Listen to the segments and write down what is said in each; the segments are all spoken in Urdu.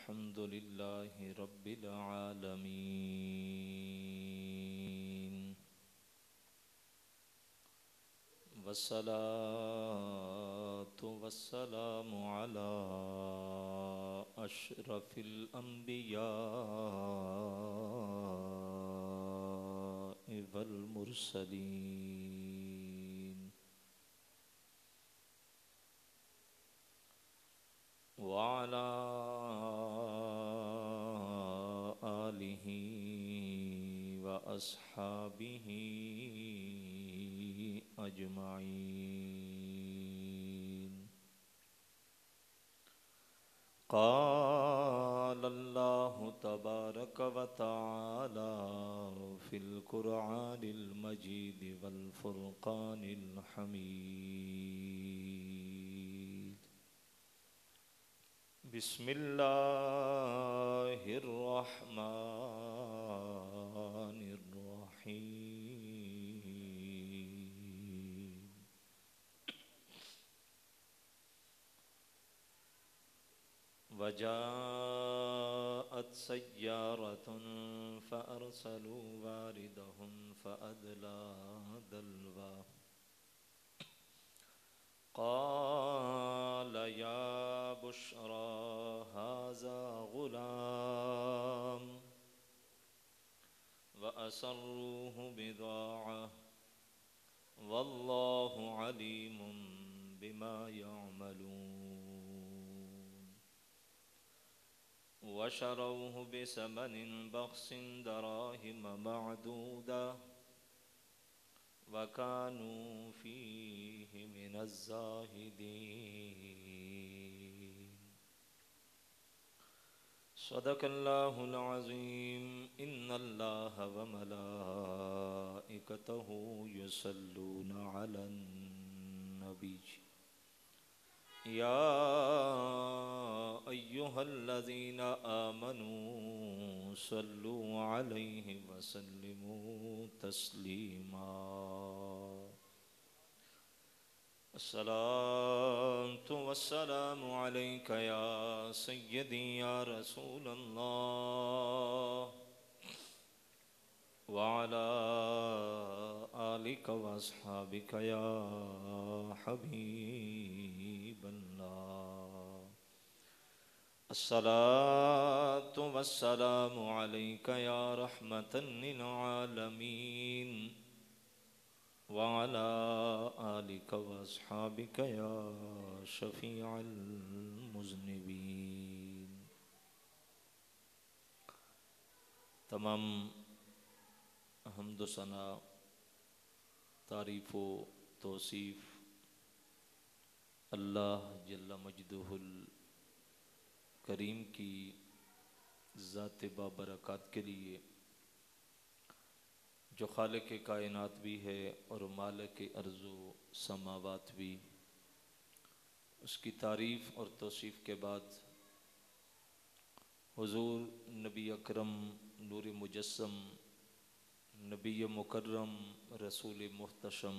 الحمد لله رب العالمين والصلاة والسلام على أشرف الأنبياء والمرسلين وعلى آله وأصحابه أجمعين. قال الله تبارك وتعالى في القرآن المجيد والفرقان الحميد: بسم الله الرحمن الرحيم. وجاءت سيارة فأرسلوا واردهم فأدلى دلوه قال يا بشرى هذا غلام وأسروه بضاعة والله عليم بما يعملون. وشروه بثمن بخس دراهم معدودة وكانوا فيه من الزاهدين. صدق الله العظيم. إن الله وملائكته يصلون على النبي يا أيها الذين آمنوا صلوا عليه وسلموا تسليما. الصلاة والسلام عليك يا سيدي يا رسول الله وعلى آلك وأصحابك يا حبيب الله. الصلاة والسلام عليك يا رحمة للعالمين وعلى آلك وأصحابك يا شفيع المذنبين. تمام حمد و ثنا، تعریف و توصیف اللہ جل مجدہ الکریم کی ذات بابرکات کے لیے، جو خالق کائنات بھی ہے اور مالک ارض و سماوات بھی. اس کی تعریف اور توصیف کے بعد حضور نبی اکرم نور مجسم، نبی مکرم، رسول محتشم،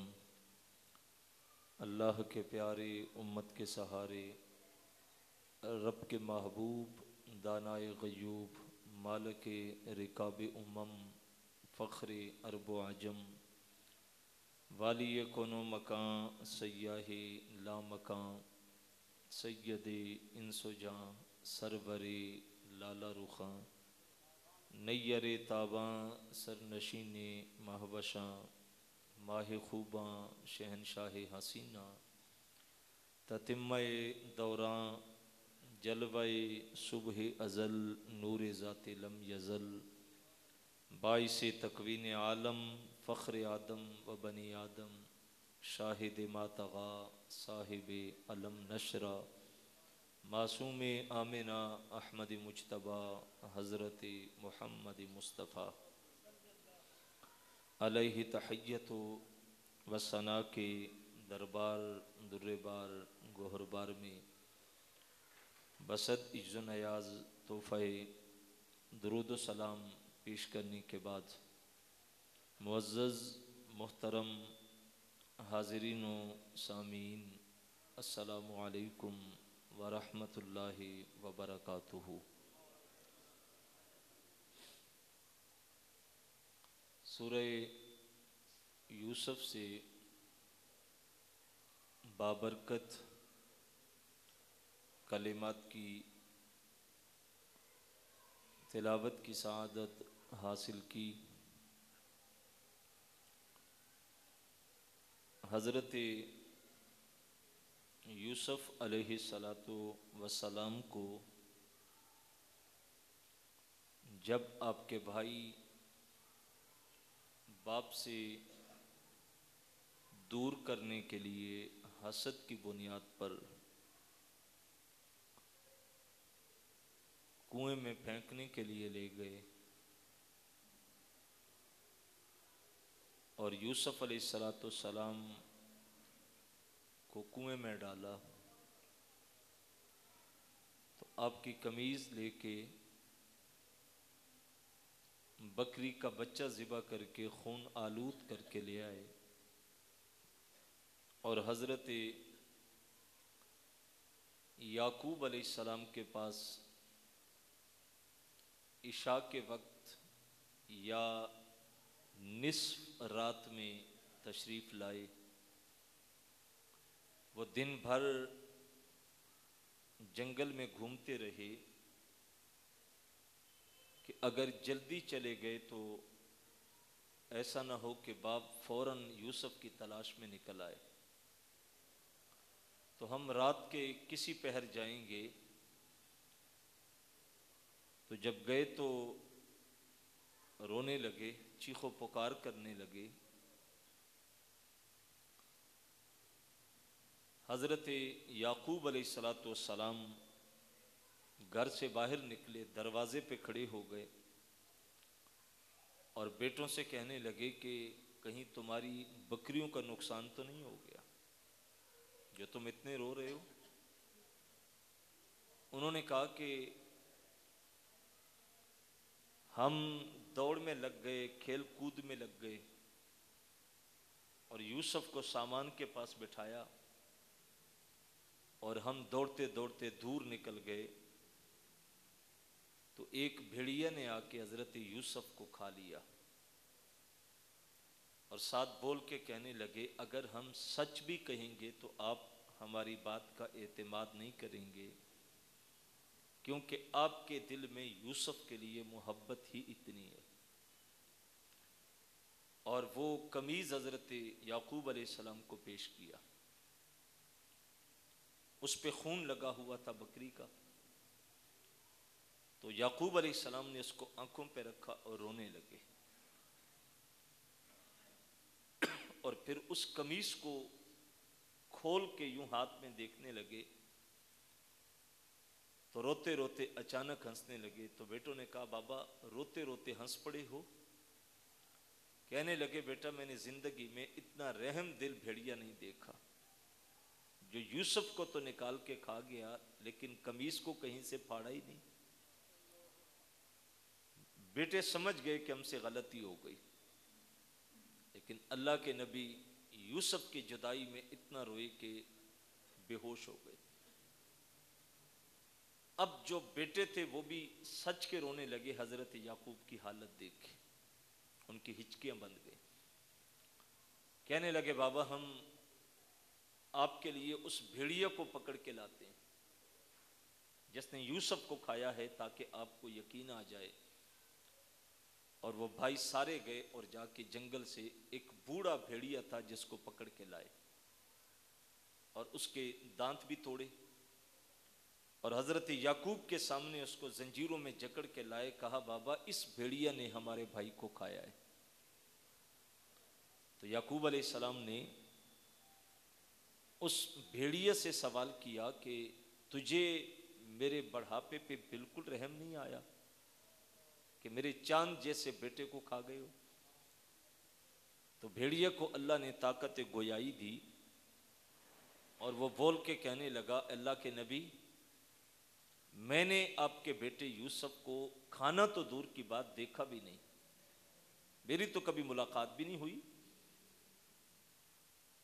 اللہ کے پیارے، امت کے سہارے، رب کے محبوب، دانائے غیوب، مالک رکاب امم، فخر عرب و عجم، والی کون و مکان، سیاہ لا مکان، سید انس و جاں، سرور لالا رخاں، نیر تاباں، سرنشین مہوشاں، ماہ خوباں، شہنشاہ حسینہ، تتمہ دوراں، جلوہ صبح ازل، نور ذات لم یزل، باعث تکوین عالم، فخر آدم و بنی آدم، شاہد ما طغا، صاحب علم نشرہ، معصوم آمنہ، احمد مجتبیٰ، حضرت محمد مصطفیٰ علیہ تحیت و ثنا کے دربار در بار گوہر بار میں بسط عجز و نیاز تحفہ درود و سلام پیش کرنے کے بعد، معزز محترم حاضرین و سامعین، السلام علیکم ورحمۃ اللہ وبرکاتہ. سورہ یوسف سے بابرکت کلمات کی تلاوت کی سعادت حاصل کی۔ حضرت یوسف علیہ السلام کو جب آپ کے بھائی باپ سے دور کرنے کے لیے حسد کی بنیاد پر کنویں میں پھینکنے کے لیے لے گئے اور یوسف علیہ السلام کو کنویں میں ڈالا تو آپ کی قمیض لے کے بکری کا بچہ ذبح کر کے خون آلود کر کے لے آئے اور حضرت یعقوب علیہ السلام کے پاس عشاء کے وقت یا نصف رات میں تشریف لائے۔ وہ دن بھر جنگل میں گھومتے رہے کہ اگر جلدی چلے گئے تو ایسا نہ ہو کہ باپ فوراً یوسف کی تلاش میں نکل آئے، تو ہم رات کے کسی پہر جائیں گے۔ تو جب گئے تو رونے لگے، چیخ و پکار کرنے لگے۔ حضرت یعقوب علیہ السلام گھر سے باہر نکلے، دروازے پہ کھڑے ہو گئے اور بیٹوں سے کہنے لگے کہ کہیں تمہاری بکریوں کا نقصان تو نہیں ہو گیا جو تم اتنے رو رہے ہو؟ انہوں نے کہا کہ ہم دوڑ میں لگ گئے، کھیل کود میں لگ گئے اور یوسف کو سامان کے پاس بٹھایا اور ہم دوڑتے دوڑتے دور نکل گئے تو ایک بھیڑیا نے آ کے حضرت یوسف کو کھا لیا اور ساتھ بول کے کہنے لگے اگر ہم سچ بھی کہیں گے تو آپ ہماری بات کا اعتماد نہیں کریں گے، کیونکہ آپ کے دل میں یوسف کے لیے محبت ہی اتنی ہے۔ اور وہ قمیض حضرت یعقوب علیہ السلام کو پیش کیا، اس پہ خون لگا ہوا تھا بکری کا، تو یعقوب علیہ السلام نے اس کو آنکھوں پہ رکھا اور رونے لگے اور پھر اس قمیص کو کھول کے یوں ہاتھ میں دیکھنے لگے تو روتے روتے اچانک ہنسنے لگے۔ تو بیٹوں نے کہا بابا روتے روتے ہنس پڑے ہو؟ کہنے لگے بیٹا میں نے زندگی میں اتنا رحم دل بھیڑیا نہیں دیکھا، جو یوسف کو تو نکال کے کھا گیا لیکن قمیص کو کہیں سے پھاڑا ہی نہیں۔ بیٹے سمجھ گئے کہ ہم سے غلطی ہو گئی، لیکن اللہ کے نبی یوسف کی جدائی میں اتنا روئے کہ بے ہوش ہو گئے۔ اب جو بیٹے تھے وہ بھی سچ کے رونے لگے حضرت یعقوب کی حالت دیکھ کے، ان کی ہچکیاں بند گئیں۔ کہنے لگے بابا ہم آپ کے لیے اس بھیڑیا کو پکڑ کے لاتے ہیں جس نے یوسف کو کھایا ہے تاکہ آپ کو یقین آ جائے۔ اور وہ بھائی سارے گئے اور جا کے جنگل سے ایک بوڑھا بھیڑیا تھا جس کو پکڑ کے لائے اور اس کے دانت بھی توڑے اور حضرت یعقوب کے سامنے اس کو زنجیروں میں جکڑ کے لائے۔ کہا بابا اس بھیڑیا نے ہمارے بھائی کو کھایا ہے۔ تو یعقوب علیہ السلام نے اس بھیڑیا سے سوال کیا کہ تجھے میرے بڑھاپے پہ بالکل رحم نہیں آیا کہ میرے چاند جیسے بیٹے کو کھا گئے ہو؟ تو بھیڑیا کو اللہ نے طاقت گویائی دی اور وہ بول کے کہنے لگا اللہ کے نبی میں نے آپ کے بیٹے یوسف کو کھانا تو دور کی بات دیکھا بھی نہیں، میری تو کبھی ملاقات بھی نہیں ہوئی،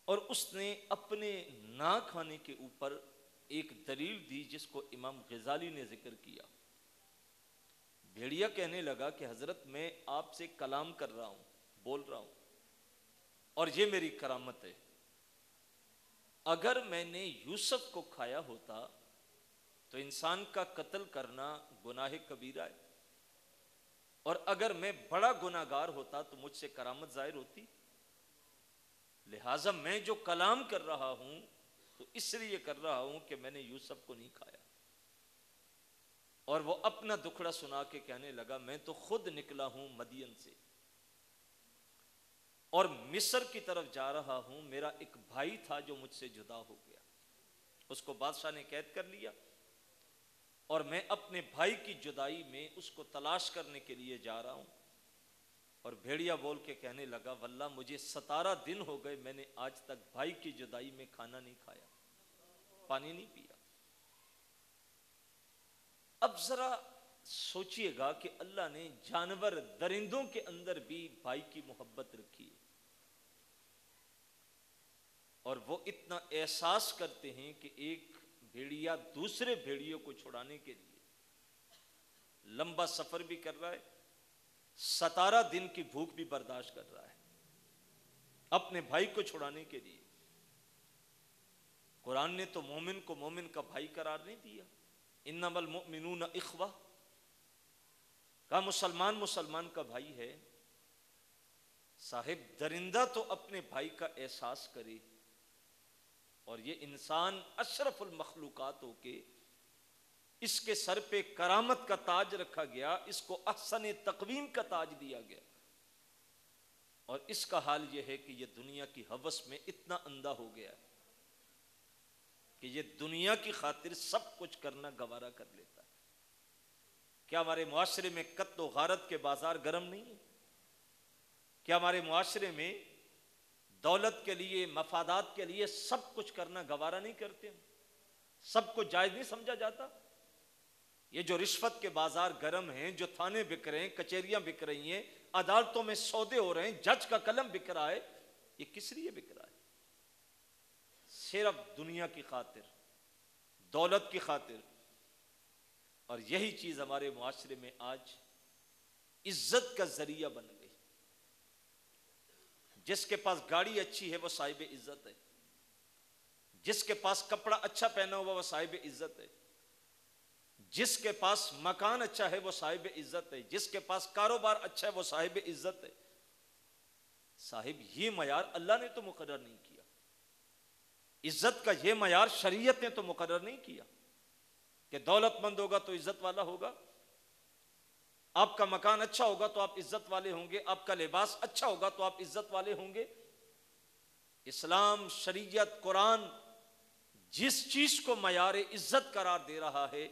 اور اس نے اپنے نہ کھانے کے اوپر ایک دلیل دی جس کو امام غزالی نے ذکر کیا۔ بھیڑیا کہنے لگا کہ حضرت میں آپ سے کلام کر رہا ہوں، بول رہا ہوں اور یہ میری کرامت ہے. اگر میں نے یوسف کو کھایا ہوتا تو انسان کا قتل کرنا گناہ کبیرہ ہے، اور اگر میں بڑا گناہگار ہوتا تو مجھ سے کرامت ظاہر ہوتی. لہٰذا میں جو کلام کر رہا ہوں تو اس لیے کر رہا ہوں کہ میں نے یوسف کو نہیں کھایا. اور وہ اپنا دکھڑا سنا کے کہنے لگا میں تو خود نکلا ہوں مدین سے اور مصر کی طرف جا رہا ہوں. میرا ایک بھائی تھا جو مجھ سے جدا ہو گیا، اس کو بادشاہ نے قید کر لیا اور میں اپنے بھائی کی جدائی میں اس کو تلاش کرنے کے لیے جا رہا ہوں. اور بھیڑیا بول کے کہنے لگا واللہ مجھے 17 دن ہو گئے میں نے آج تک بھائی کی جدائی میں کھانا نہیں کھایا، پانی نہیں پیا. اب ذرا سوچئے گا کہ اللہ نے جانور درندوں کے اندر بھی بھائی کی محبت رکھی ہے، اور وہ اتنا احساس کرتے ہیں کہ ایک بھیڑیا دوسرے بھیڑیوں کو چھڑانے کے لیے لمبا سفر بھی کر رہا ہے، 17 دن کی بھوک بھی برداشت کر رہا ہے اپنے بھائی کو چھڑانے کے لیے. قرآن نے تو مومن کو مومن کا بھائی قرار نہیں دیا. انما المؤمنون اخوہ، کہا مسلمان مسلمان کا بھائی ہے. صاحب درندہ تو اپنے بھائی کا احساس کرے، اور یہ انسان اشرف المخلوقات ہو کے اس کے سر پہ کرامت کا تاج رکھا گیا، اس کو احسن تقویم کا تاج دیا گیا، اور اس کا حال یہ ہے کہ یہ دنیا کی ہوس میں اتنا اندھا ہو گیا کہ یہ دنیا کی خاطر سب کچھ کرنا گوارا کر لیتا ہے. کیا ہمارے معاشرے میں قتل و غارت کے بازار گرم نہیں ہیں؟ کیا ہمارے معاشرے میں دولت کے لیے مفادات کے لیے سب کچھ کرنا گوارا نہیں کرتے ہم؟ سب کو جائز نہیں سمجھا جاتا؟ یہ جو رشوت کے بازار گرم ہیں، جو تھانے بک رہے ہیں، کچہریاں بک رہی ہیں، عدالتوں میں سودے ہو رہے ہیں، جج کا قلم بک رہا ہے، یہ کس لیے بک رہا ہے؟ صرف دنیا کی خاطر، دولت کی خاطر. اور یہی چیز ہمارے معاشرے میں آج عزت کا ذریعہ بن گئی. جس کے پاس گاڑی اچھی ہے وہ صاحب عزت ہے، جس کے پاس کپڑا اچھا پہنا ہوا وہ صاحب عزت ہے، جس کے پاس مکان اچھا ہے وہ صاحب عزت ہے، جس کے پاس کاروبار اچھا ہے وہ صاحب عزت ہے. صاحب یہ معیار اللہ نے تو مقرر نہیں کیا، عزت کا یہ معیار شریعت نے تو مقرر نہیں کیا کہ دولت مند ہوگا تو عزت والا ہوگا، آپ کا مکان اچھا ہوگا تو آپ عزت والے ہوں گے، آپ کا لباس اچھا ہوگا تو آپ عزت والے ہوں گے. اسلام، شریعت، قرآن جس چیز کو معیار عزت قرار دے رہا ہے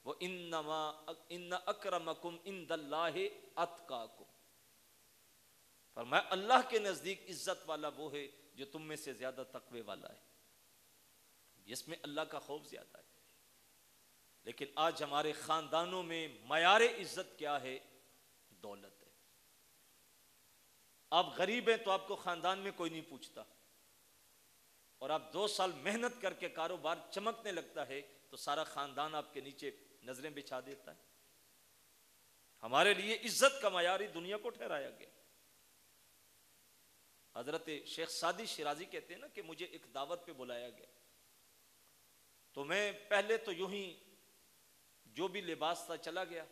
وہ ان اکرمکم عند اللہ اتقاکم، فرمایا اللہ کے نزدیک عزت والا وہ ہے جو تم میں سے زیادہ تقوی والا ہے، جس میں اللہ کا خوف زیادہ ہے. لیکن آج ہمارے خاندانوں میں معیار عزت کیا ہے؟ دولت ہے. آپ غریب ہیں تو آپ کو خاندان میں کوئی نہیں پوچھتا، اور آپ 2 سال محنت کر کے کاروبار چمکنے لگتا ہے تو سارا خاندان آپ کے نیچے نظریں بچھا دیتا ہے. ہمارے لیے عزت کا معیار ہی دنیا کو ٹھہرایا گیا. حضرت شیخ سعدی شیرازی کہتے ہیں نا کہ مجھے ایک دعوت پہ بلایا گیا تو میں پہلے تو یوں ہی جو بھی لباس تھا چلا گیا،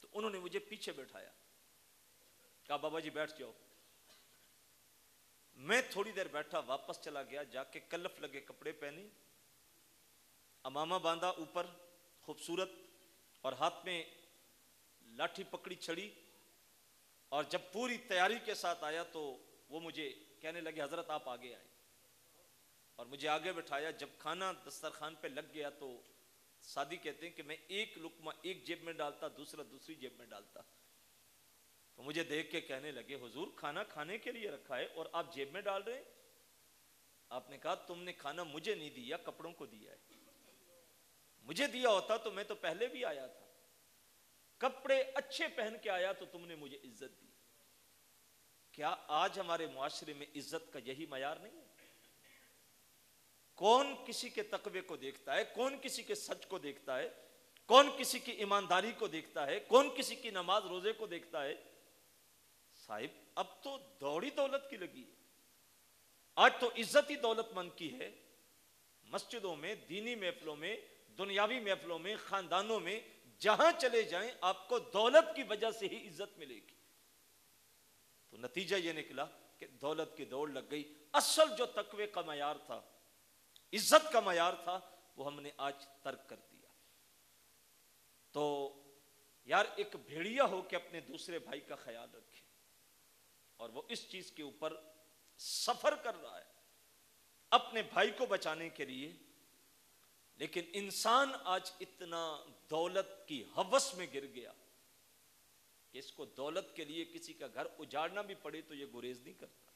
تو انہوں نے مجھے پیچھے بیٹھایا، کہا بابا جی بیٹھ جاؤ. میں تھوڑی دیر بیٹھا، واپس چلا گیا، جا کے کلف لگے کپڑے پہنے، امامہ باندھا اوپر خوبصورت، اور ہاتھ میں لاٹھی پکڑی چھڑی، اور جب پوری تیاری کے ساتھ آیا تو وہ مجھے کہنے لگے حضرت آپ آگے آئیں، اور مجھے آگے بٹھایا. جب کھانا دسترخوان پہ لگ گیا تو سعدی کہتے ہیں کہ میں ایک لقمہ ایک جیب میں ڈالتا، دوسرا دوسری جیب میں ڈالتا. تو مجھے دیکھ کے کہنے لگے حضور کھانا کھانے کے لیے رکھا ہے اور آپ جیب میں ڈال رہے ہیں؟ آپ نے کہا تم نے کھانا مجھے نہیں دیا، کپڑوں کو دیا ہے. مجھے دیا ہوتا تو میں تو پہلے بھی آیا تھا، کپڑے اچھے پہن کے آیا تو تم نے مجھے عزت دی. کیا آج ہمارے معاشرے میں عزت کا یہی معیار نہیں ہے؟ کون کسی کے تقوی کو دیکھتا ہے؟ کون کسی کے سچ کو دیکھتا ہے؟ کون کسی کی ایمانداری کو دیکھتا ہے؟ کون کسی کی نماز روزے کو دیکھتا ہے؟ صاحب اب تو دوڑی دولت کی لگی ہے. آج تو عزت ہی دولت مند کی ہے. مسجدوں میں، دینی محفلوں میں، دنیاوی محفلوں میں، خاندانوں میں جہاں چلے جائیں آپ کو دولت کی وجہ سے ہی عزت ملے گی. تو نتیجہ یہ نکلا کہ دولت کی دوڑ لگ گئی. اصل جو تقوی کا معیار تھا، عزت کا معیار تھا، وہ ہم نے آج ترک کر دیا. تو یار ایک بھیڑیا ہو کہ اپنے دوسرے بھائی کا خیال رکھے، اور وہ اس چیز کے اوپر سفر کر رہا ہے اپنے بھائی کو بچانے کے لیے. لیکن انسان آج اتنا دولت کی ہوس میں گر گیا کہ اس کو دولت کے لیے کسی کا گھر اجاڑنا بھی پڑے تو یہ گریز نہیں کرتا،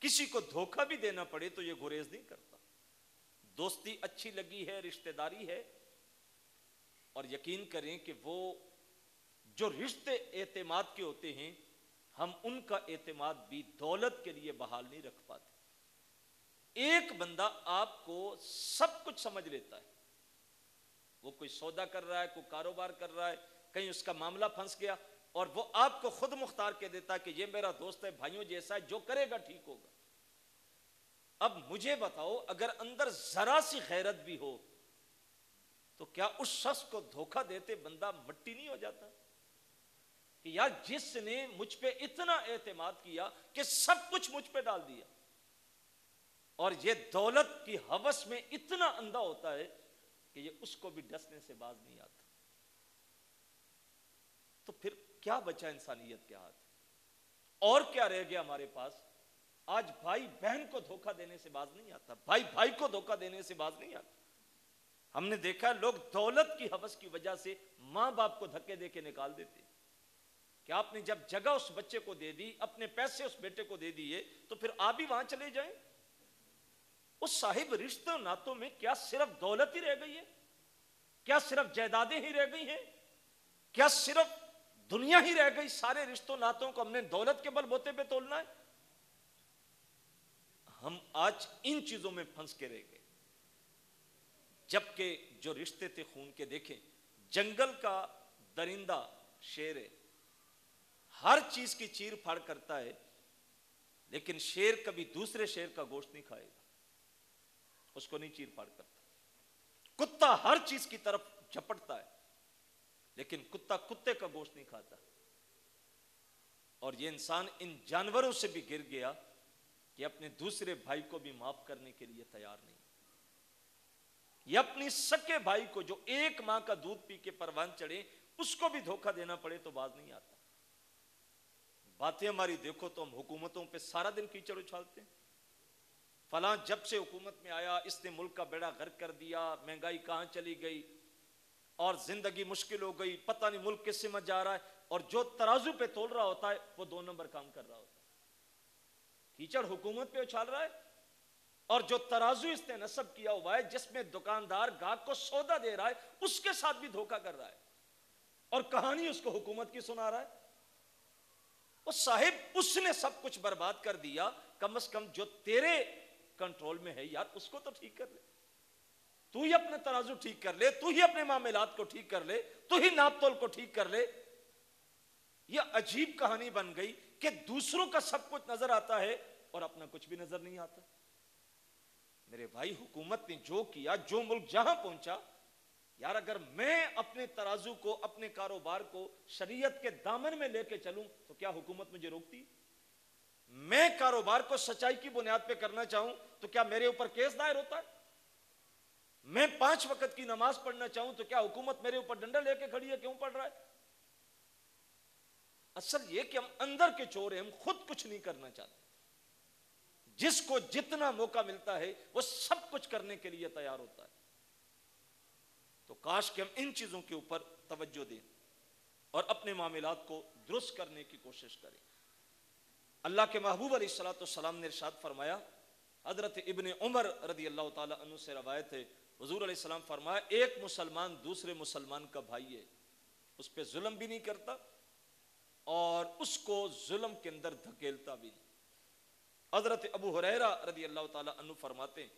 کسی کو دھوکہ بھی دینا پڑے تو یہ گریز نہیں کرتا. دوستی اچھی لگی ہے، رشتہ داری ہے، اور یقین کریں کہ وہ جو رشتے اعتماد کے ہوتے ہیں ہم ان کا اعتماد بھی دولت کے لیے بحال نہیں رکھ پاتے. ایک بندہ آپ کو سب کچھ سمجھ لیتا ہے، وہ کوئی سودا کر رہا ہے، کوئی کاروبار کر رہا ہے، کہیں اس کا معاملہ پھنس گیا، اور وہ آپ کو خود مختار کے دیتا ہے کہ یہ میرا دوست ہے، بھائیوں جیسا ہے، جو کرے گا ٹھیک ہوگا. اب مجھے بتاؤ اگر اندر ذرا سی غیرت بھی ہو تو کیا اس شخص کو دھوکہ دیتے بندہ مٹی نہیں ہو جاتا؟ کہ یار جس نے مجھ پہ اتنا اعتماد کیا کہ سب کچھ مجھ پہ ڈال دیا، اور یہ دولت کی ہوس میں اتنا اندھا ہوتا ہے کہ یہ اس کو بھی ڈسنے سے باز نہیں آتا. تو پھر کیا بچا انسانیت کے ہاتھ؟ اور کیا رہ گیا ہمارے پاس؟ آج بھائی بہن کو دھوکہ دینے سے باز نہیں آتا، بھائی بھائی کو دھوکہ دینے سے باز نہیں آتا. ہم نے دیکھا لوگ دولت کی ہوس کی وجہ سے ماں باپ کو دھکے دے کے نکال دیتے کہ آپ نے جب جگہ اس بچے کو دے دی، اپنے پیسے اس بیٹے کو دے دیے، تو پھر آپ بھی وہاں چلے جائیں. اس صاحب رشتوں ناتوں میں کیا صرف دولت ہی رہ گئی ہے؟ کیا صرف جائیدادیں ہی رہ گئی ہیں؟ کیا صرف دنیا ہی رہ گئی؟ سارے رشتوں ناتوں کو ہم نے دولت کے بل بوتے پہ تولنا ہے؟ ہم آج ان چیزوں میں پھنس کے رہ گئے، جبکہ جو رشتے تھے خون کے. دیکھیں جنگل کا درندہ شیر ہے، ہر چیز کی چیر پھاڑ کرتا ہے، لیکن شیر کبھی دوسرے شیر کا گوشت نہیں کھائے گا، اس کو نہیں چیر پھاڑ کرتا. کتا ہر چیز کی طرف جھپٹتا ہے، لیکن کتا کتے کا گوشت نہیں کھاتا. اور یہ انسان ان جانوروں سے بھی گر گیا کہ اپنے دوسرے بھائی کو بھی معاف کرنے کے لیے تیار نہیں. یہ اپنی سکے بھائی کو جو ایک ماں کا دودھ پی کے پروان چڑھے اس کو بھی دھوکہ دینا پڑے تو باز نہیں آتا. باتیں ہماری دیکھو تو ہم حکومتوں پہ سارا دن کیچڑ اچھالتے ہیں. فلاں جب سے حکومت میں آیا اس نے ملک کا بیڑا غرق کر دیا، مہنگائی کہاں چلی گئی اور زندگی مشکل ہو گئی، پتہ نہیں ملک کس سمت جا رہا ہے. اور جو ترازو پہ تول رہا ہوتا ہے وہ 2 نمبر کام کر رہا ہوتا ہے. کیچڑ حکومت پہ اچھال رہا ہے، اور جو ترازو اس نے نصب کیا ہوا ہے جس میں دکاندار گاہک کو سودا دے رہا ہے اس کے ساتھ بھی دھوکہ کر رہا ہے، اور کہانی اس کو حکومت کی سنا رہا ہے. وہ صاحب اس نے سب کچھ برباد کر دیا، کم از کم جو تیرے کنٹرول میں ہے یار اس کو تو ٹھیک کر لے. تو ہی اپنے ترازو ٹھیک کر لے، تو ہی اپنے معاملات کو ٹھیک کر لے، تو ہی ناپ تول کو ٹھیک کر لے. یہ عجیب کہانی بن گئی کہ دوسروں کا سب کچھ نظر آتا ہے اور اپنا کچھ بھی نظر نہیں آتا. میرے بھائی حکومت نے جو کیا، جو ملک جہاں پہنچا، یار اگر میں اپنے ترازو کو، اپنے کاروبار کو شریعت کے دامن میں لے کے چلوں تو کیا حکومت مجھے روکتی؟ میں کاروبار کو سچائی کی بنیاد پہ کرنا چاہوں تو کیا میرے اوپر کیس دائر ہوتا ہے؟ میں 5 وقت کی نماز پڑھنا چاہوں تو کیا حکومت میرے اوپر ڈنڈا لے کے کھڑی ہے کیوں پڑھ رہا ہے؟ اصل یہ کہ ہم اندر کے چور ہیں، ہم خود کچھ نہیں کرنا چاہتے. جس کو جتنا موقع ملتا ہے وہ سب کچھ کرنے کے لیے تیار ہوتا ہے. تو کاش کہ ہم ان چیزوں کے اوپر توجہ دیں اور اپنے معاملات کو درست کرنے کی کوشش کریں. اللہ کے محبوب علیہ الصلوۃ والسلام نے ارشاد فرمایا، حضرت ابن عمر رضی اللہ تعالی عنہ سے روایت ہے، حضور علیہ السلام فرمایا ایک مسلمان دوسرے مسلمان کا بھائی ہے، اس پہ ظلم بھی نہیں کرتا اور اس کو ظلم کے اندر دھکیلتا بھی نہیں. حضرت ابو ہریرہ رضی اللہ تعالی عنہ فرماتے ہیں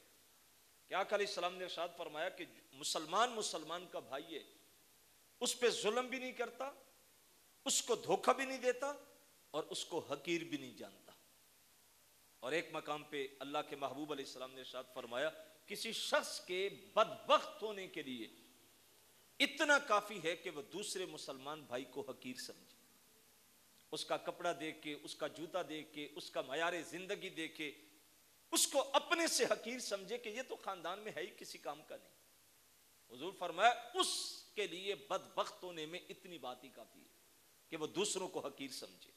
کہ آقا علیہ السلام نے ارشاد فرمایا کہ مسلمان مسلمان کا بھائی ہے، اس پہ ظلم بھی نہیں کرتا، اس کو دھوکہ بھی نہیں دیتا اور اس کو حقیر بھی نہیں جانتا. اور ایک مقام پہ اللہ کے محبوب علیہ السلام نے ارشاد فرمایا کسی شخص کے بدبخت ہونے کے لیے اتنا کافی ہے کہ وہ دوسرے مسلمان بھائی کو حقیر سمجھے. اس کا کپڑا دیکھ کے، اس کا جوتا دیکھ کے، اس کا معیار زندگی دیکھ کے اس کو اپنے سے حقیر سمجھے کہ یہ تو خاندان میں ہے ہی کسی کام کا نہیں. حضور فرمایا اس کے لیے بدبخت ہونے میں اتنی بات ہی کافی ہے کہ وہ دوسروں کو حقیر سمجھے.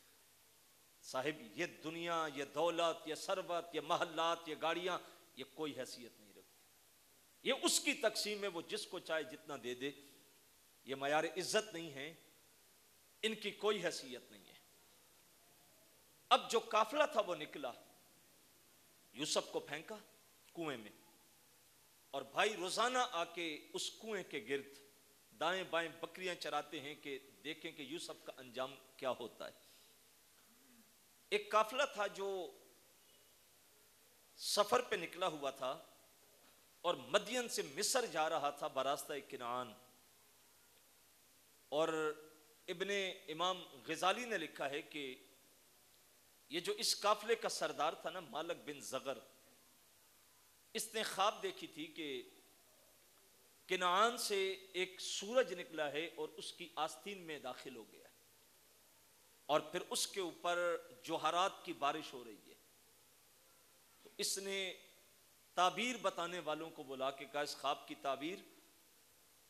صاحب یہ دنیا، یہ دولت، یہ ثروت، یہ محلات، یہ گاڑیاں، یہ کوئی حیثیت نہیں رکھتی. یہ اس کی تقسیم ہے، وہ جس کو چاہے جتنا دے دے. یہ معیار عزت نہیں ہے، ان کی کوئی حیثیت نہیں ہے. اب جو قافلہ تھا وہ نکلا، یوسف کو پھینکا کنویں میں، اور بھائی روزانہ آ کے اس کنویں کے گرد دائیں بائیں بکریاں چراتے ہیں کہ دیکھیں کہ یوسف کا انجام کیا ہوتا ہے. ایک قافلہ تھا جو سفر پہ نکلا ہوا تھا اور مدین سے مصر جا رہا تھا براستہ کنعان. اور ابن امام غزالی نے لکھا ہے کہ یہ جو اس قافلے کا سردار تھا نا، مالک بن زغر، اس نے خواب دیکھی تھی کہ کنعان سے ایک سورج نکلا ہے اور اس کی آستین میں داخل ہو گیا، اور پھر اس کے اوپر جوہرات کی بارش ہو رہی ہے. تو اس نے تعبیر بتانے والوں کو بلا کے کہا اس خواب کی تعبیر.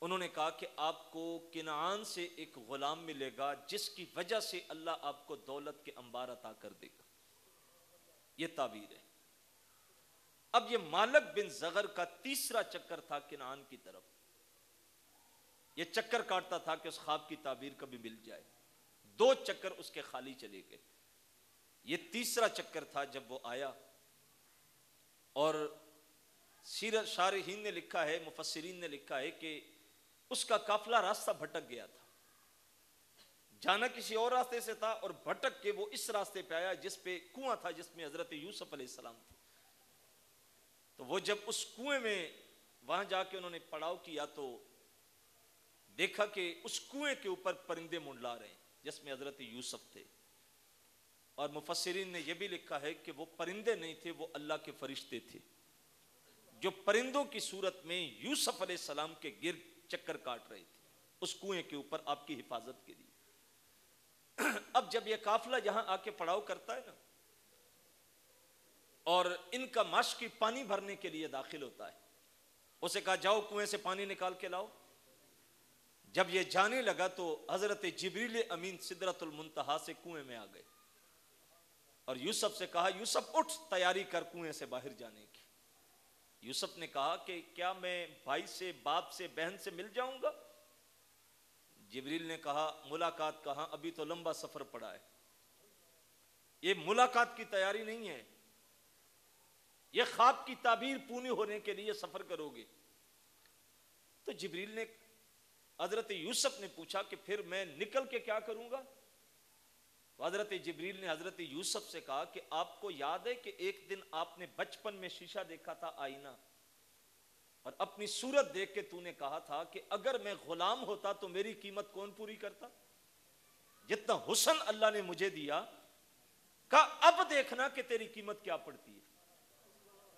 انہوں نے کہا کہ آپ کو کنعان سے ایک غلام ملے گا جس کی وجہ سے اللہ آپ کو دولت کے انبار عطا کر دے گا. یہ تعبیر ہے. اب یہ مالک بن زغر کا تیسرا چکر تھا کنعان کی طرف. یہ چکر کاٹتا تھا کہ اس خواب کی تعبیر کبھی مل جائے. 2 چکر اس کے خالی چلے گئے. یہ تیسرا چکر تھا جب وہ آیا. اور سیرت شارحین نے لکھا ہے، مفسرین نے لکھا ہے کہ اس کا قافلہ راستہ بھٹک گیا تھا. جانا کسی اور راستے سے تھا اور بھٹک کے وہ اس راستے پہ آیا جس پہ کنواں تھا جس میں حضرت یوسف علیہ السلام تھے. تو وہ جب اس کنویں میں وہاں جا کے انہوں نے پڑاؤ کیا تو دیکھا کہ اس کنویں کے اوپر پرندے منڈلا رہے ہیں جس میں حضرت یوسف تھے. اور مفسرین نے یہ بھی لکھا ہے کہ وہ پرندے نہیں تھے، وہ اللہ کے فرشتے تھے جو پرندوں کی صورت میں یوسف علیہ السلام کے گرد چکر کاٹ رہے تھے اس کنویں کے اوپر آپ کی حفاظت کے لیے. اب جب یہ قافلہ یہاں آ کے پڑاؤ کرتا ہے نا، اور ان کا مشقی پانی بھرنے کے لیے داخل ہوتا ہے، اسے کہا جاؤ کنویں سے پانی نکال کے لاؤ. جب یہ جانے لگا تو حضرت جبریل امین سدرۃ المنتہا سے کنویں میں آ گئے اور یوسف سے کہا یوسف اٹھ، تیاری کر کنویں سے باہر جانے کی. یوسف نے کہا کہ کیا میں بھائی سے، باپ سے، بہن سے مل جاؤں گا؟ جبریل نے کہا ملاقات کہاں، ابھی تو لمبا سفر پڑا ہے. یہ ملاقات کی تیاری نہیں ہے، یہ خواب کی تعبیر پوری ہونے کے لیے سفر کرو گے. تو جبریل نے، حضرت یوسف نے پوچھا کہ پھر میں نکل کے کیا کروں گا؟ تو حضرت جبریل نے حضرت یوسف سے کہا کہ آپ کو یاد ہے کہ ایک دن آپ نے بچپن میں شیشہ دیکھا تھا، آئینہ، اور اپنی صورت دیکھ کے تو نے کہا تھا کہ اگر میں غلام ہوتا تو میری قیمت کون پوری کرتا؟ جتنا حسن اللہ نے مجھے دیا، کہا اب دیکھنا کہ تیری قیمت کیا پڑتی ہے.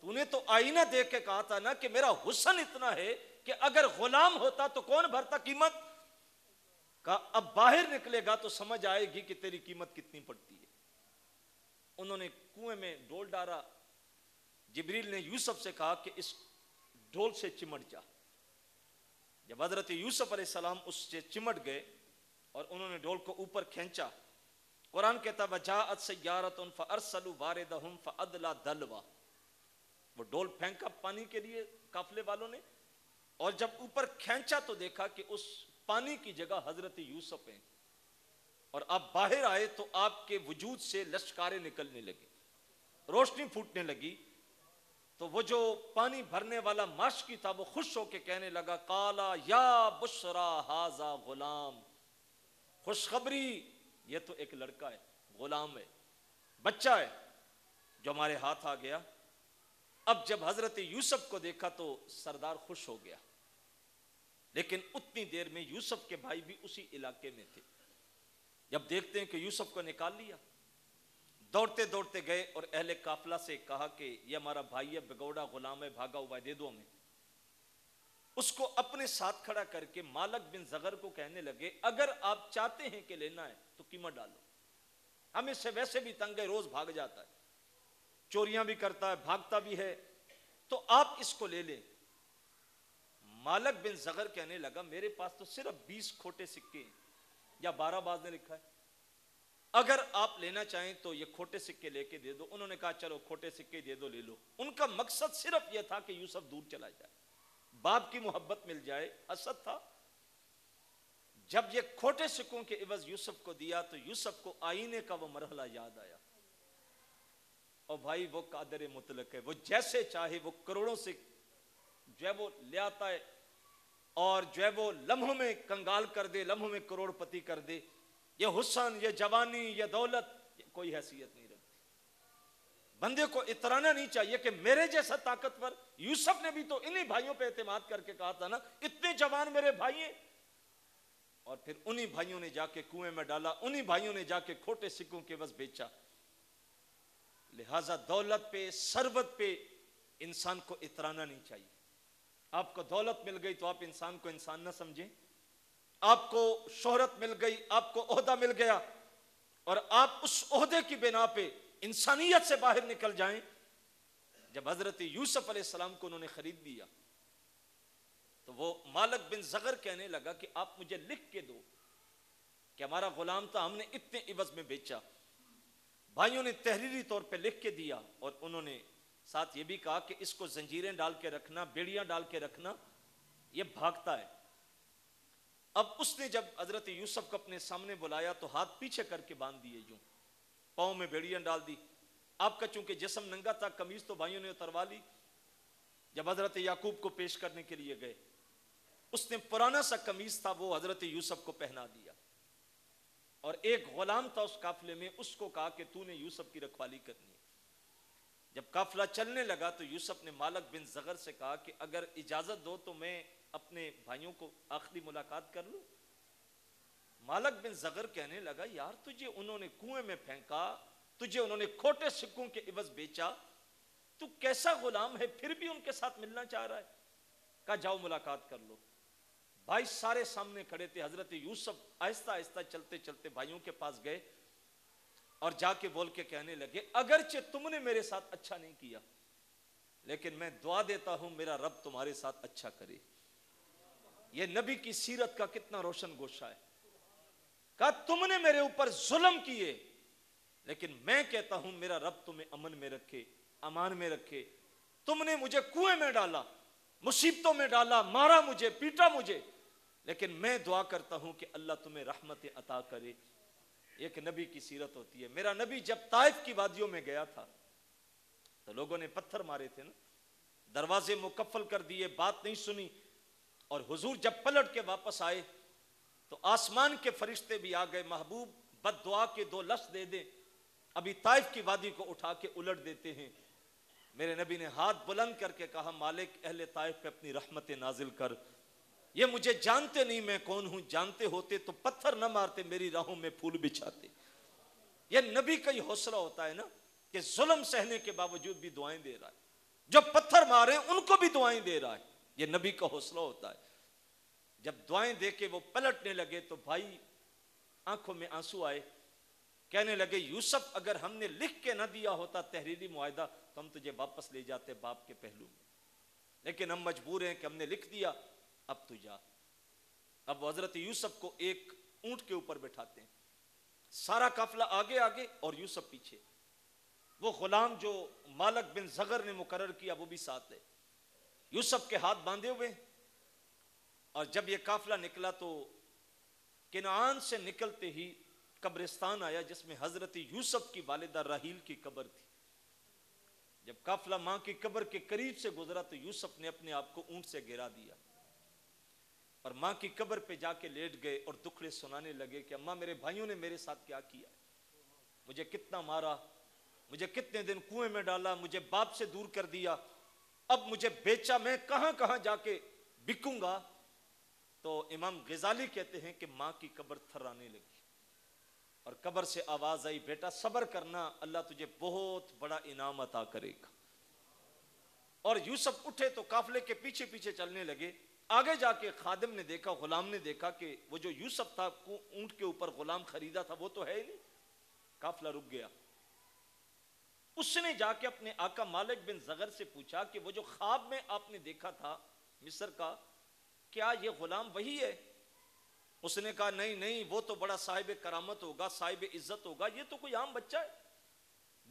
تو نے تو آئینہ دیکھ کے کہا تھا نا کہ میرا حسن اتنا ہے کہ اگر غلام ہوتا تو کون بھرتا قیمت؟ کہا اب باہر نکلے گا تو سمجھ آئے گی کہ تیری قیمت کتنی پڑتی ہے. انہوں نے کنویں میں ڈول ڈالا. جبریل نے یوسف سے کہا کہ اس ڈول سے چمٹ جا. جب حضرت یوسف علیہ السلام اس سے چمٹ گئے اور انہوں نے ڈول کو اوپر کھینچا، قرآن کہتا وجاءت سیارۃ فارسلوا واردہم فادلی دلوا. وہ ڈول پھینکا پانی کے لیے قافلے والوں نے، اور جب اوپر کھینچا تو دیکھا کہ اس پانی کی جگہ حضرت یوسف ہیں. اور آپ باہر آئے تو آپ کے وجود سے لشکاریں نکلنے لگی، روشنی پھوٹنے لگی. تو وہ جو پانی بھرنے والا ماشکی تھا وہ خوش ہو کے کہنے لگا قالا یا بشرا ھذا غلام، خوشخبری، یہ تو ایک لڑکا ہے، غلام ہے، بچہ ہے جو ہمارے ہاتھ آ گیا. اب جب حضرت یوسف کو دیکھا تو سردار خوش ہو گیا، لیکن اتنی دیر میں یوسف کے بھائی بھی اسی علاقے میں تھے. جب دیکھتے ہیں کہ یوسف کو نکال لیا دوڑتے دوڑتے گئے اور اہل قافلہ سے کہا کہ یہ ہمارا بھائی ہے، بگوڑا غلام ہے، بھاگا ہوا ہے، دے دو ہمیں۔ اس کو اپنے ساتھ کھڑا کر کے مالک بن زغر کو کہنے لگے اگر آپ چاہتے ہیں کہ لینا ہے تو قیمت ڈالو، ہم اس سے ویسے بھی تنگ ہے، روز بھاگ جاتا ہے، چوریاں بھی کرتا ہے، بھاگتا بھی ہے، تو آپ اس کو لے لیں۔ مالک بن زغر کہنے لگا میرے پاس تو صرف 20 کھوٹے سکے ہیں، یا 12 باز نے لکھا ہے، اگر آپ لینا چاہیں تو یہ کھوٹے سکے لے کے دے دو۔ انہوں نے کہا چلو کھوٹے سکے دے دو، لے لو۔ ان کا مقصد صرف یہ تھا کہ یوسف دور چلا جائے، باپ کی محبت مل جائے، حسد تھا۔ جب یہ کھوٹے سکوں کے عوض یوسف کو دیا تو یوسف کو آئینے کا وہ مرحلہ یاد آیا، اور بھائی وہ قادر مطلق ہے، وہ جیسے چاہے وہ کروڑوں سے جو ہے وہ لے آتا ہے، اور جو ہے وہ لمحوں میں کنگال کر دے، لمحوں میں کروڑ پتی کر دے۔ یہ حسن، یہ جوانی، یہ دولت، یہ کوئی حیثیت نہیں رکھتی۔ بندے کو اترانا نہیں چاہیے کہ میرے جیسا طاقتور، یوسف نے بھی تو انہی بھائیوں پہ اعتماد کر کے کہا تھا نا اتنے جوان میرے بھائی ہیں، اور پھر انہی بھائیوں نے جا کے کنویں میں ڈالا، انہی بھائیوں نے جا کے کھوٹے سکوں کے عوض بیچا۔ لہٰذا دولت پہ، ثروت پہ انسان کو اترانا نہیں چاہیے۔ آپ کو دولت مل گئی تو آپ انسان کو انسان نہ سمجھیں، آپ کو شہرت مل گئی، آپ کو عہدہ مل گیا، اور آپ اس عہدے کی بنا پہ انسانیت سے باہر نکل جائیں۔ جب حضرت یوسف علیہ السلام کو انہوں نے خرید لیا تو وہ مالک بن زغر کہنے لگا کہ آپ مجھے لکھ کے دو کہ ہمارا غلام تھا، ہم نے اتنے عوض میں بیچا۔ بھائیوں نے تحریری طور پہ لکھ کے دیا، اور انہوں نے ساتھ یہ بھی کہا کہ اس کو زنجیریں ڈال کے رکھنا، بیڑیاں ڈال کے رکھنا، یہ بھاگتا ہے۔ اب اس نے جب حضرت یوسف کو اپنے سامنے بلایا تو ہاتھ پیچھے کر کے باندھ دیے، یوں پاؤں میں بیڑیاں ڈال دی۔ آپ کا چونکہ جسم ننگا تھا، قمیض تو بھائیوں نے اتروا لی۔ جب حضرت یعقوب کو پیش کرنے کے لیے گئے، اس نے پرانا سا قمیض تھا وہ حضرت یوسف کو پہنا دیا، اور ایک غلام تھا اس قافلے میں، اس کو کہا کہ تو نے یوسف کی رکھوالی کرنی ہے۔ جب قافلہ چلنے لگا تو یوسف نے مالک بن زغر سے کہا کہ اگر اجازت دو تو میں اپنے بھائیوں کو آخری ملاقات کر لوں۔ مالک بن زغر کہنے لگا یار تجھے انہوں نے کنویں میں پھینکا، تجھے انہوں نے کھوٹے سکوں کے عوض بیچا، تو کیسا غلام ہے پھر بھی ان کے ساتھ ملنا چاہ رہا ہے؟ کہا جاؤ ملاقات کر لو۔ بھائی سارے سامنے کھڑے تھے۔ حضرت یوسف آہستہ آہستہ چلتے چلتے بھائیوں کے پاس گئے اور جا کے بول کے کہنے لگے اگرچہ تم نے میرے ساتھ اچھا نہیں کیا، لیکن میں دعا دیتا ہوں میرا رب تمہارے ساتھ اچھا کرے۔ یہ نبی کی سیرت کا کتنا روشن گوشہ ہے۔ کہا تم نے میرے اوپر ظلم کیے، لیکن میں کہتا ہوں میرا رب تمہیں امن میں رکھے، امان میں رکھے۔ تم نے مجھے کنویں میں ڈالا، مصیبتوں میں ڈالا، مارا مجھے، پیٹا مجھے، لیکن میں دعا کرتا ہوں کہ اللہ تمہیں رحمت عطا کرے۔ ایک نبی کی سیرت ہوتی ہے۔ میرا نبی جب طائف کی وادیوں میں گیا تھا تو لوگوں نے پتھر مارے تھے نا، دروازے مقفل کر دیے، بات نہیں سنی، اور حضور جب پلٹ کے واپس آئے تو آسمان کے فرشتے بھی آ گئے، محبوب بد دعا کے 2 لفظ دے دیں، ابھی طائف کی وادی کو اٹھا کے الٹ دیتے ہیں۔ میرے نبی نے ہاتھ بلند کر کے کہا مالک اہل طائف پہ اپنی رحمت نازل کر، یہ مجھے جانتے نہیں میں کون ہوں، جانتے ہوتے تو پتھر نہ مارتے، میری راہوں میں پھول بچھاتے۔ یہ نبی کا ہی حوصلہ ہوتا ہے نا کہ ظلم سہنے کے باوجود بھی دعائیں دے رہا ہے، جو پتھر مارے ان کو بھی دعائیں دے رہا ہے، یہ نبی کا حوصلہ ہوتا ہے۔ جب دعائیں دے کے وہ پلٹنے لگے تو بھائی آنکھوں میں آنسو آئے، کہنے لگے یوسف اگر ہم نے لکھ کے نہ دیا ہوتا تحریری معاہدہ تو ہم تجھے واپس لے جاتے باپ کے پہلو میں، لیکن ہم مجبور ہیں کہ ہم نے لکھ دیا، اب تو جا۔ اب وہ حضرت یوسف کو ایک اونٹ کے اوپر بٹھاتے ہیں، سارا قافلہ آگے آگے اور یوسف پیچھے، وہ غلام جو مالک بن زغر نے مقرر کیا وہ بھی ساتھ ہے، یوسف کے ہاتھ باندھے ہوئے۔ اور جب یہ قافلہ نکلا تو کنعان سے نکلتے ہی قبرستان آیا جس میں حضرت یوسف کی والدہ راحیل کی قبر تھی۔ جب قافلہ ماں کی قبر کے قریب سے گزرا تو یوسف نے اپنے آپ کو اونٹ سے گرا دیا اور ماں کی قبر پہ جا کے لیٹ گئے اور دکھڑے سنانے لگے کہ اماں میرے بھائیوں نے میرے ساتھ کیا کیا، مجھے کتنا مارا، مجھے کتنے دن کنویں میں ڈالا، مجھے باپ سے دور کر دیا، اب مجھے بیچا، میں کہاں کہاں جا کے بکوں گا۔ تو امام غزالی کہتے ہیں کہ ماں کی قبر تھرانے لگی، اور قبر سے آواز آئی بیٹا صبر کرنا اللہ تجھے بہت بڑا انعام عطا کرے گا. اور یوسف اٹھے تو قافلے کے پیچھے پیچھے چلنے لگے. آگے جا کے خادم نے دیکھا, غلام نے دیکھا کہ وہ جو یوسف تھا اونٹ کے اوپر غلام خریدا تھا وہ تو ہے ہی نہیں. قافلہ رک گیا. اس نے جا کے اپنے آقا مالک بن زغر سے پوچھا کہ وہ جو خواب میں آپ نے دیکھا تھا مصر کا, کیا یہ غلام وہی ہے؟ اس نے کہا نہیں نہیں, وہ تو بڑا صاحب کرامت ہوگا, صاحب عزت ہوگا, یہ تو کوئی عام بچہ ہے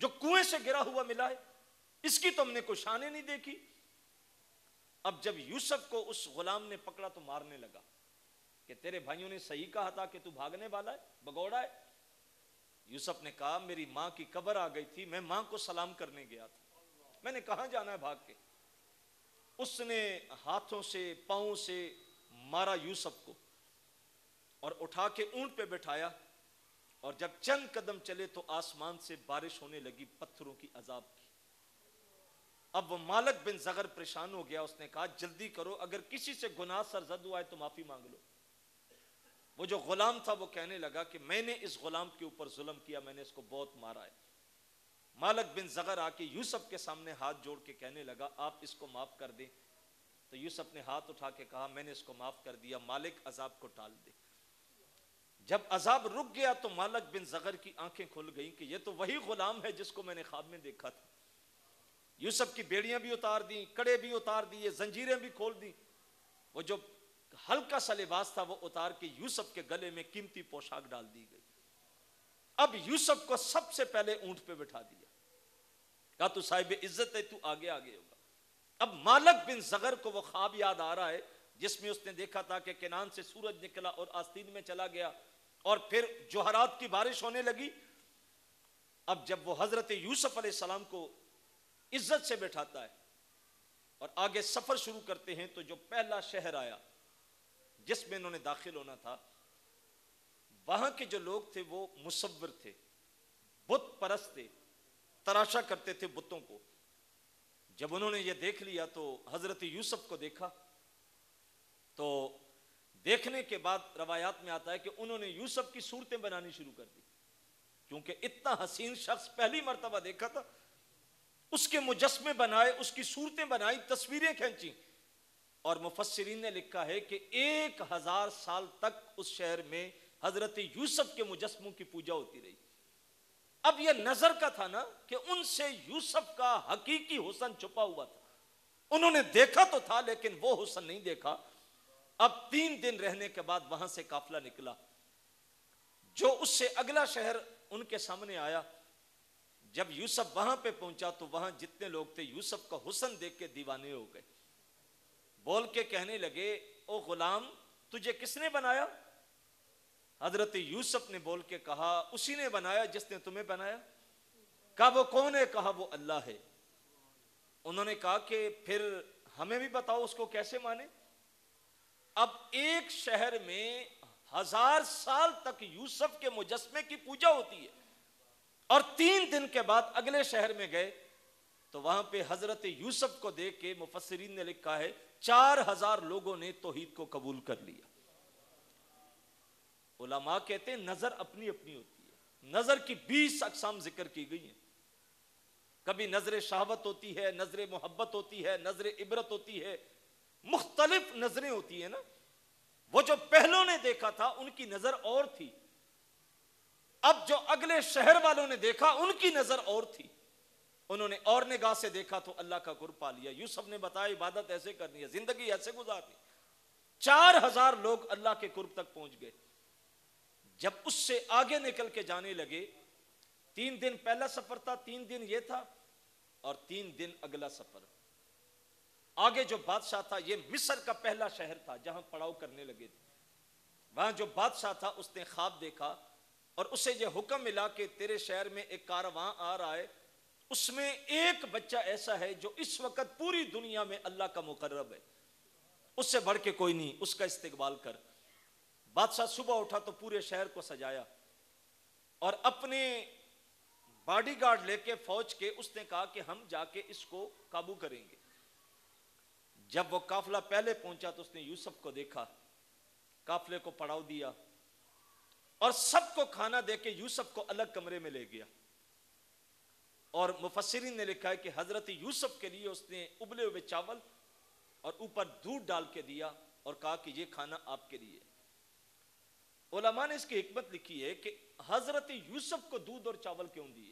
جو کنویں سے گرا ہوا ملا ہے, اس کی تو ہم نے کوئی شان نہیں دیکھی. اب جب یوسف کو اس غلام نے پکڑا تو مارنے لگا کہ تیرے بھائیوں نے صحیح کہا تھا کہ تو بھاگنے والا ہے, بگوڑا ہے. یوسف نے کہا میری ماں کی قبر آ گئی تھی, میں ماں کو سلام کرنے گیا تھا, میں نے کہاں جانا ہے بھاگ کے. اس نے ہاتھوں سے پاؤں سے مارا یوسف کو اور اٹھا کے اونٹ پہ بٹھایا, اور جب چند قدم چلے تو آسمان سے بارش ہونے لگی پتھروں کی عذاب کی. اب وہ مالک بن زغر پریشان ہو گیا. اس نے کہا جلدی کرو, اگر کسی سے گناہ سرزد ہوا ہے تو معافی مانگ لو. وہ جو غلام تھا وہ کہنے لگا کہ میں نے اس غلام کے اوپر ظلم کیا, میں نے اس کو بہت مارا ہے. مالک بن زغر آ کے یوسف کے سامنے ہاتھ جوڑ کے کہنے لگا آپ اس کو معاف کر دیں. تو یوسف نے ہاتھ اٹھا کے کہا میں نے اس کو معاف کر دیا, مالک عذاب کو ٹال دے. جب عذاب رک گیا تو مالک بن زغر کی آنکھیں کھل گئیں کہ یہ تو وہی غلام ہے جس کو میں نے خواب میں دیکھا تھا. یوسف کی بیڑیاں بھی اتار دیں, کڑے بھی اتار دیے, زنجیریں بھی کھول دیں. وہ جو ہلکا سا لباس تھا وہ اتار کے یوسف کے گلے میں قیمتی پوشاک ڈال دی گئی. اب یوسف کو سب سے پہلے اونٹ پہ بٹھا دیا, کہا تو صاحب عزت ہے, تو آگے آگے ہوگا. اب مالک بن زغر کو وہ خواب یاد آ رہا ہے جس میں اس نے دیکھا تھا کہ کنان سے سورج نکلا اور آستین میں چلا گیا اور پھر جوہرات کی بارش ہونے لگی. اب جب وہ حضرت یوسف علیہ السلام کو عزت سے بٹھاتا ہے اور آگے سفر شروع کرتے ہیں تو جو پہلا شہر آیا جس میں انہوں نے داخل ہونا تھا, وہاں کے جو لوگ تھے وہ مصور تھے, بت پرست تھے, تراشا کرتے تھے بتوں کو. جب انہوں نے یہ دیکھ لیا تو حضرت یوسف کو دیکھا تو دیکھنے کے بعد روایات میں آتا ہے کہ انہوں نے یوسف کی صورتیں بنانی شروع کر دی, کیونکہ اتنا حسین شخص پہلی مرتبہ دیکھا تھا. اس کے مجسمے بنائے, اس کی صورتیں بنائی, تصویریں کھینچی, اور مفسرین نے لکھا ہے کہ 1000 سال تک اس شہر میں حضرت یوسف کے مجسموں کی پوجا ہوتی رہی. اب یہ نظر کا تھا نا کہ ان سے یوسف کا حقیقی حسن چھپا ہوا تھا. انہوں نے دیکھا تو تھا لیکن وہ حسن نہیں دیکھا. اب 3 دن رہنے کے بعد وہاں سے قافلہ نکلا. جو اس سے اگلا شہر ان کے سامنے آیا, جب یوسف وہاں پہ پہنچا تو وہاں جتنے لوگ تھے یوسف کا حسن دیکھ کے دیوانے ہو گئے. بول کے کہنے لگے او غلام تجھے کس نے بنایا؟ حضرت یوسف نے بول کے کہا اسی نے بنایا جس نے تمہیں بنایا. کہا وہ کون ہے؟ کہا وہ اللہ ہے. انہوں نے کہا کہ پھر ہمیں بھی بتاؤ اس کو کیسے مانے. اب ایک شہر میں 1000 سال تک یوسف کے مجسمے کی پوجا ہوتی ہے, اور 3 دن کے بعد اگلے شہر میں گئے تو وہاں پہ حضرت یوسف کو دیکھ کے مفسرین نے لکھا ہے 4000 لوگوں نے توحید کو قبول کر لیا. علماء کہتے ہیں نظر اپنی اپنی ہوتی ہے, نظر کی 20 اقسام ذکر کی گئی ہیں. کبھی نظر شہوت ہوتی ہے, نظر محبت ہوتی ہے, نظر عبرت ہوتی ہے, مختلف نظریں ہوتی ہیں نا. وہ جو پہلوں نے دیکھا تھا ان کی نظر اور تھی, اب جو اگلے شہر والوں نے دیکھا ان کی نظر اور تھی. انہوں نے اور نگاہ سے دیکھا تو اللہ کا قرب پا لیا. یوسف نے بتایا عبادت ایسے کرنی ہے, زندگی ایسے گزارنی. 4000 لوگ اللہ کے قرب تک پہنچ گئے. جب اس سے آگے نکل کے جانے لگے, 3 دن پہلا سفر تھا, 3 دن یہ تھا, اور 3 دن اگلا سفر. آگے جو بادشاہ تھا یہ مصر کا پہلا شہر تھا جہاں پڑاؤ کرنے لگے تھے. وہاں جو بادشاہ تھا اس نے خواب دیکھا اور اسے یہ حکم ملا کہ تیرے شہر میں ایک کارواں آ رہا ہے, اس میں ایک بچہ ایسا ہے جو اس وقت پوری دنیا میں اللہ کا مقرب ہے, اس سے بڑھ کے کوئی نہیں, اس کا استقبال کر. بادشاہ صبح اٹھا تو پورے شہر کو سجایا اور اپنے باڈی گارڈ لے کے فوج کے اس نے کہا کہ ہم جا کے اس کو قابو کریں گے. جب وہ قافلہ پہلے پہنچا تو اس نے یوسف کو دیکھا, قافلے کو پڑاؤ دیا اور سب کو کھانا دے کے یوسف کو الگ کمرے میں لے گیا. اور مفسرین نے لکھا ہے کہ حضرت یوسف کے لیے اس نے ابلے ہوئے چاول اور اوپر دودھ ڈال کے دیا اور کہا کہ یہ کھانا آپ کے لیے. علماء نے اس کی حکمت لکھی ہے کہ حضرت یوسف کو دودھ اور چاول کیوں دیے.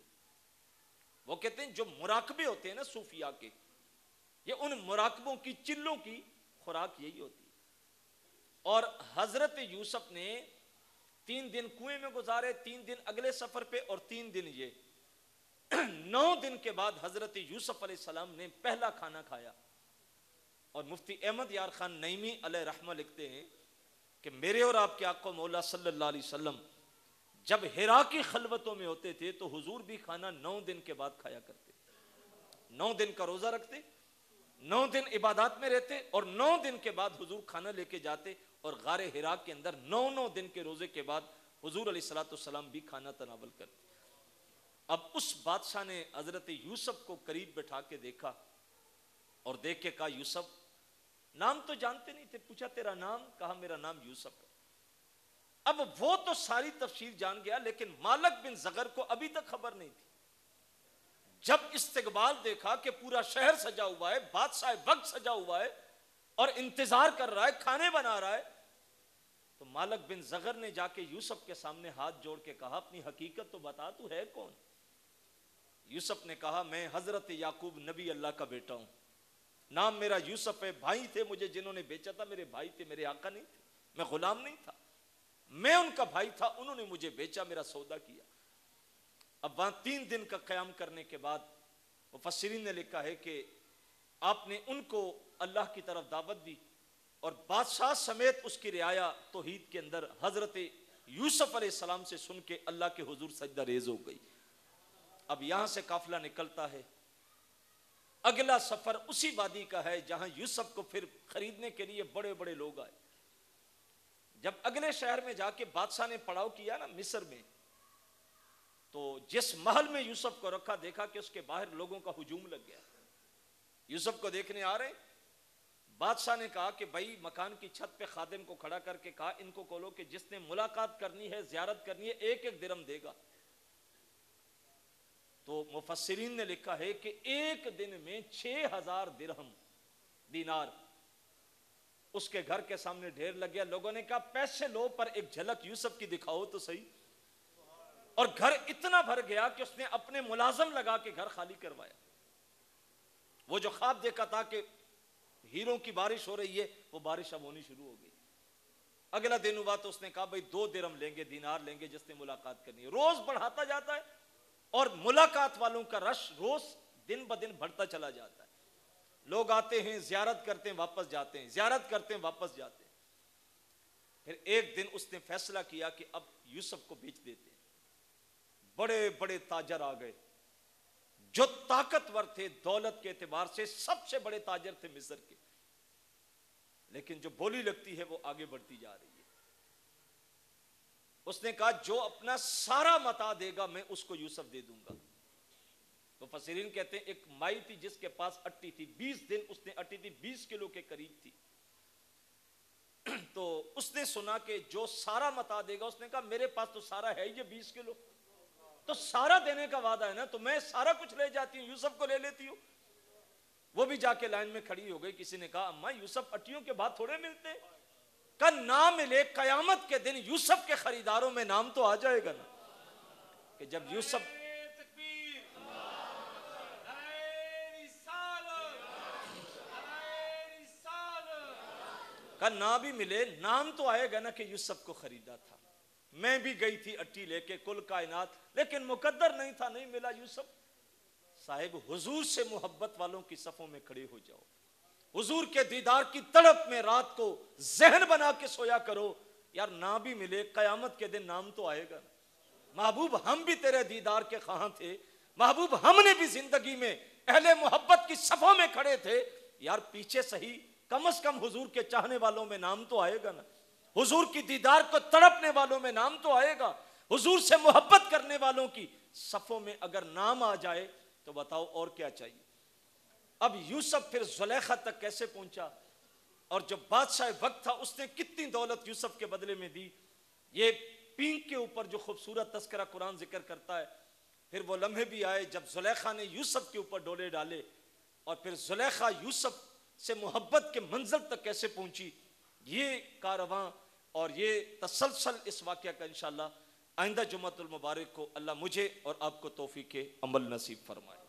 وہ کہتے ہیں جو مراقبے ہوتے ہیں نا صوفیاء کے, یہ ان مراقبوں کی چلوں کی خوراک یہی ہوتی ہے. اور حضرت یوسف نے 3 دن کنویں میں گزارے, 3 دن اگلے سفر پہ, اور 3 دن یہ 9 دن کے بعد حضرت یوسف علیہ السلام نے پہلا کھانا کھایا. اور مفتی احمد یار خان نعیمی علیہ رحمہ لکھتے ہیں کہ میرے اور آپ کے آقا مولا صلی اللہ علیہ وسلم جب حرا کی خلوتوں میں ہوتے تھے تو حضور بھی کھانا 9 دن کے بعد کھایا کرتے. 9 دن کا روزہ رکھتے, 9 دن عبادات میں رہتے, اور 9 دن کے بعد حضور کھانا لے کے جاتے, اور غار حرا کے اندر 9 دن کے روزے کے بعد حضور علیہ الصلوۃ والسلام بھی کھانا تناول کرتے. اب اس بادشاہ نے حضرت یوسف کو قریب بٹھا کے دیکھا اور دیکھ کے کہا یوسف, نام تو جانتے نہیں تھے, پوچھا تیرا نام, کہا میرا نام یوسف ہے. اب وہ تو ساری تفصیل جان گیا, لیکن مالک بن زغر کو ابھی تک خبر نہیں تھی. جب استقبال دیکھا کہ پورا شہر سجا ہوا ہے, بادشاہ وقت سجا ہوا ہے اور انتظار کر رہا ہے, کھانے بنا رہا ہے, تو مالک بن زغر نے جا کے یوسف کے سامنے ہاتھ جوڑ کے کہا اپنی حقیقت تو بتا, تو ہے کون؟ یوسف نے کہا میں حضرت یعقوب نبی اللہ کا بیٹا ہوں, نام میرا یوسف ہے, بھائی تھے مجھے جنہوں نے بیچا تھا, میرے بھائی تھے, میرے آقا نہیں تھے, میں غلام نہیں تھا, میں ان کا بھائی تھا, انہوں نے مجھے بیچا, میرا سودا کیا. اب وہاں 3 دن کا قیام کرنے کے بعد مفسرین نے لکھا ہے کہ آپ نے ان کو اللہ کی طرف دعوت دی, اور بادشاہ سمیت اس کی رعایا توحید کے اندر حضرت یوسف علیہ السلام سے سن کے اللہ کے حضور سجدہ ریز ہو گئی. اب یہاں سے قافلہ نکلتا ہے, اگلا سفر اسی وادی کا ہے جہاں یوسف کو پھر خریدنے کے لیے بڑے بڑے لوگ آئے. جب اگلے شہر میں جا کے بادشاہ نے پڑاؤ کیا نا مصر میں, تو جس محل میں یوسف کو رکھا دیکھا کہ اس کے باہر لوگوں کا ہجوم لگ گیا. یوسف کو دیکھنے آ رہے. بادشاہ نے کہا کہ بھائی مکان کی چھت پہ خادم کو کھڑا کر کے کہا ان کو کہو کہ جس نے ملاقات کرنی ہے, زیارت کرنی ہے, 1 درہم دے گا. تو مفسرین نے لکھا ہے کہ 1 دن میں 6000 درہم دینار اس کے گھر کے سامنے ڈھیر لگ گیا. لوگوں نے کہا پیسے لو پر ایک جھلک یوسف کی دکھاؤ تو صحیح. اور گھر اتنا بھر گیا کہ اس نے اپنے ملازم لگا کے گھر خالی کروایا. وہ جو خواب دیکھا تھا کہ ہیروں کی بارش ہو رہی ہے, وہ بارش اب ہونی شروع ہو گئی. اگلا دن ہوا تو اس نے کہا بھائی 2 درہم لیں گے, دینار لیں گے جس نے ملاقات کرنی ہے. روز بڑھاتا جاتا ہے اور ملاقات والوں کا رش روز دن بدن بڑھتا چلا جاتا ہے. لوگ آتے ہیں, زیارت کرتے ہیں, واپس جاتے ہیں, زیارت کرتے ہیں, واپس جاتے ہیں. پھر ایک دن اس نے فیصلہ کیا کہ اب یوسف کو بیچ دیتے ہیں. بڑے بڑے تاجر آ گئے جو طاقتور تھے, دولت کے اعتبار سے سب سے بڑے تاجر تھے مصر کے, لیکن جو بولی لگتی ہے وہ آگے بڑھتی جا رہی ہے. اس نے کہا جو اپنا سارا متا دے گا میں اس کو یوسف دے دوں گا. تو مفسرین کہتے ہیں ایک مائی تھی جس کے پاس اٹی تھی, 20 دن اس نے اٹی تھی, 20 کلو کے قریب تھی. تو اس نے سنا کہ جو سارا متا دے گا, اس نے کہا میرے پاس تو سارا ہے یہ 20 کلو, تو سارا دینے کا وعدہ ہے نا, تو میں سارا کچھ لے جاتی ہوں, یوسف کو لے لیتی ہوں. وہ بھی جا کے لائن میں کھڑی ہو گئی. کسی نے کہا اماں یوسف اٹیوں کے بعد تھوڑے ملتے, کا نام ملے قیامت کے دن یوسف کے خریداروں میں نام تو آ جائے گا نا, کہ جب یوسف کا نام بھی ملے, نام تو آئے گا نا کہ یوسف کو خریدا تھا. میں بھی گئی تھی اٹی لے کے کل کائنات, لیکن مقدر نہیں تھا, نہیں ملا یوسف. صاحب حضور سے محبت والوں کی صفوں میں کھڑے ہو جاؤ, حضور کے دیدار کی تڑپ میں رات کو ذہن بنا کے سویا کرو. یار نہ بھی ملے قیامت کے دن نام تو آئے گا. محبوب ہم بھی تیرے دیدار کے خواہاں تھے, محبوب ہم نے بھی زندگی میں اہل محبت کی صفوں میں کھڑے تھے. یار پیچھے صحیح, کم از کم حضور کے چاہنے والوں میں نام تو آئے گا نا, حضور کی دیدار کو تڑپنے والوں میں نام تو آئے گا, حضور سے محبت کرنے والوں کی صفوں میں اگر نام آ جائے تو بتاؤ اور کیا چاہیے. اب یوسف پھر زلیخا تک کیسے پہنچا, اور جو بادشاہ وقت تھا اس نے کتنی دولت یوسف کے بدلے میں دی. یہ پینک کے اوپر جو خوبصورت تذکرہ قرآن ذکر کرتا ہے، پھر وہ لمحے بھی آئے جب زلیخا نے یوسف کے اوپر ڈولے ڈالے، اور پھر زلیخا یوسف سے محبت کے منزل تک کیسے پہنچی. یہ کارواں اور یہ تسلسل اس واقعہ کا انشاءاللہ آئندہ جمعۃ المبارک کو اللہ مجھے اور آپ کو توفیق عمل نصیب فرمائے.